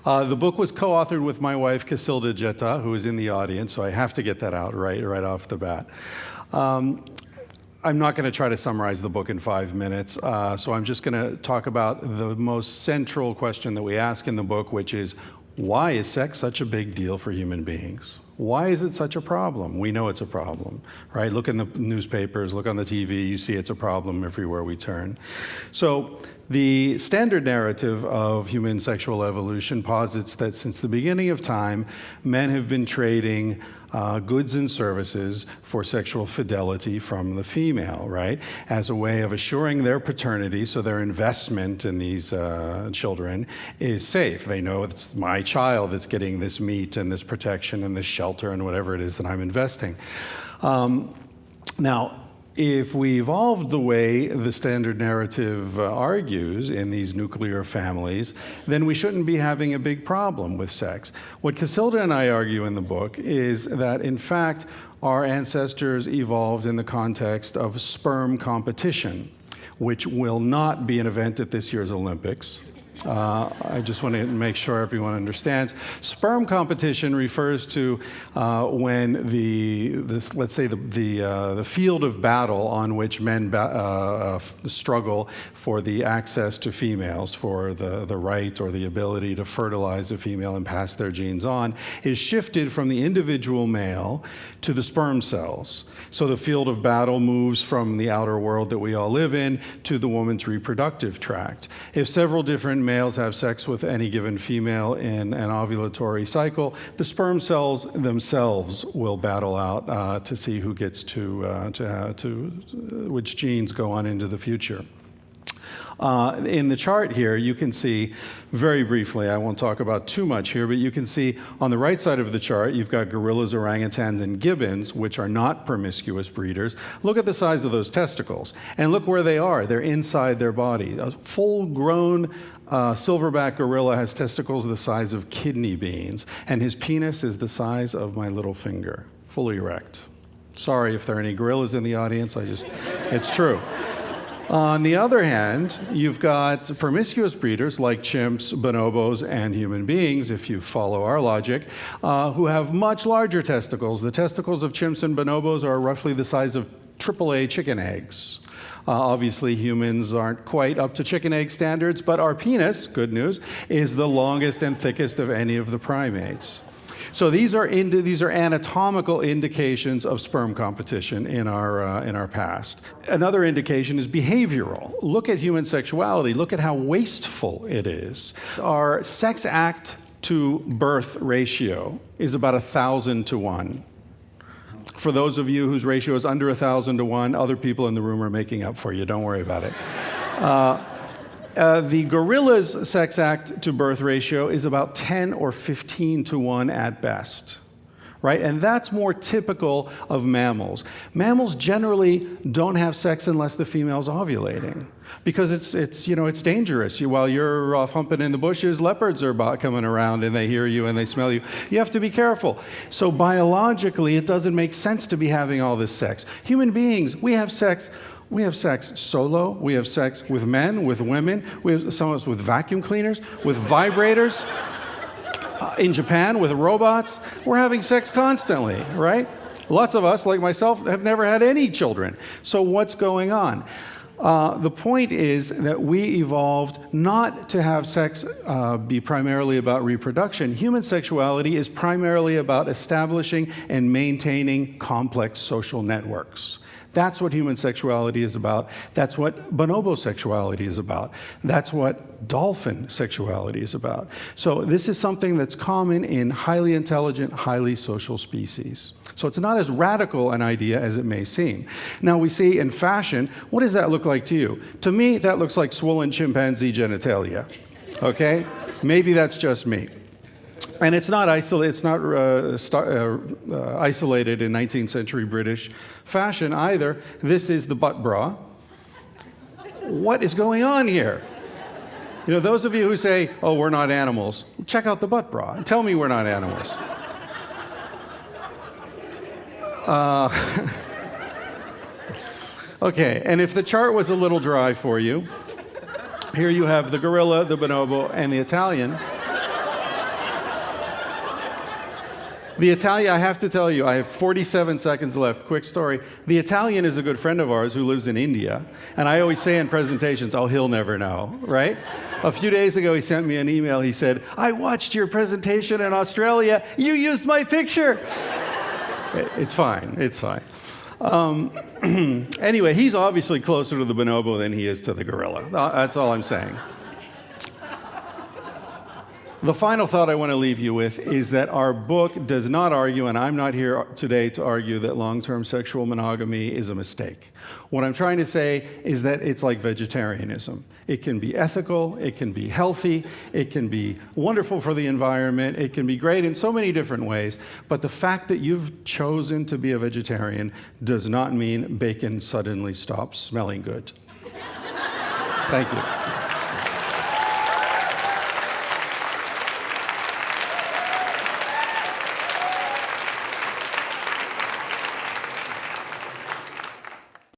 The book was co-authored with my wife, Casilda Jetta, who is in the audience, so I have to get that out right off the bat. I'm not going to try to summarize the book in 5 minutes, so I'm just going to talk about the most central question that we ask in the book, which is, why is sex such a big deal for human beings? Why is it such a problem? We know it's a problem, right? Look in the newspapers, look on the TV, you see it's a problem everywhere we turn. So the standard narrative of human sexual evolution posits that since the beginning of time, men have been trading goods and services for sexual fidelity from the female, right? As a way of assuring their paternity, so their investment in these children is safe. They know it's my child that's getting this meat and this protection and this shelter and whatever it is that I'm investing. Now, if we evolved the way the standard narrative argues in these nuclear families, then we shouldn't be having a big problem with sex. What Casilda and I argue in the book is that, in fact, our ancestors evolved in the context of sperm competition, which will not be an event at this year's Olympics. I just want to make sure everyone understands. Sperm competition refers to when let's say the field of battle on which men struggle for the access to females, for the right or the ability to fertilize a female and pass their genes on, is shifted from the individual male to the sperm cells. So the field of battle moves from the outer world that we all live in to the woman's reproductive tract. If several different males have sex with any given female in an ovulatory cycle, the sperm cells themselves will battle out to see who gets which genes go on into the future. In the chart here, you can see, very briefly, I won't talk about too much here, but you can see on the right side of the chart, you've got gorillas, orangutans, and gibbons, which are not promiscuous breeders. Look at the size of those testicles, and look where they are. They're inside their body. A full-grown silverback gorilla has testicles the size of kidney beans, and his penis is the size of my little finger, fully erect. Sorry if there are any gorillas in the audience, it's true. On the other hand, you've got promiscuous breeders like chimps, bonobos, and human beings, if you follow our logic, who have much larger testicles. The testicles of chimps and bonobos are roughly the size of AAA chicken eggs. Obviously, humans aren't quite up to chicken egg standards, but our penis, good news, is the longest and thickest of any of the primates. So these are anatomical indications of sperm competition in our past. Another indication is behavioral. Look at human sexuality. Look at how wasteful it is. Our sex act to birth ratio is about 1,000 to 1. For those of you whose ratio is under 1,000 to 1, other people in the room are making up for you. Don't worry about it. The gorilla's sex act to birth ratio is about 10 or 15 to 1 at best, right? And that's more typical of mammals. Mammals generally don't have sex unless the female's ovulating, because it's dangerous. While you're off humping in the bushes, leopards are coming around and they hear you and they smell you. You have to be careful. So biologically, it doesn't make sense to be having all this sex. Human beings, we have sex. We have sex solo, we have sex with men, with women, we have some of us with vacuum cleaners, with vibrators. In Japan, with robots, we're having sex constantly, right? Lots of us, like myself, have never had any children. So what's going on? The point is that we evolved not to have sex be primarily about reproduction. Human sexuality is primarily about establishing and maintaining complex social networks. That's what human sexuality is about. That's what bonobo sexuality is about. That's what dolphin sexuality is about. So this is something that's common in highly intelligent, highly social species. So it's not as radical an idea as it may seem. Now we see in fashion, what does that look like to you? To me, that looks like swollen chimpanzee genitalia, okay? Maybe that's just me. And it's not isolated in 19th century British fashion either. This is the butt bra. What is going on here? Those of you who say, oh, we're not animals, check out the butt bra and tell me we're not animals. Okay, and if the chart was a little dry for you, here you have the gorilla, the bonobo, and the Italian. The Italian, I have to tell you, I have 47 seconds left. Quick story. The Italian is a good friend of ours who lives in India. And I always say in presentations, oh, he'll never know, right? A few days ago, he sent me an email. He said, I watched your presentation in Australia. You used my picture. It's fine. It's fine. Anyway, he's obviously closer to the bonobo than he is to the gorilla. That's all I'm saying. The final thought I want to leave you with is that our book does not argue, and I'm not here today to argue, that long-term sexual monogamy is a mistake. What I'm trying to say is that it's like vegetarianism. It can be ethical, it can be healthy, it can be wonderful for the environment, it can be great in so many different ways, but the fact that you've chosen to be a vegetarian does not mean bacon suddenly stops smelling good. Thank you.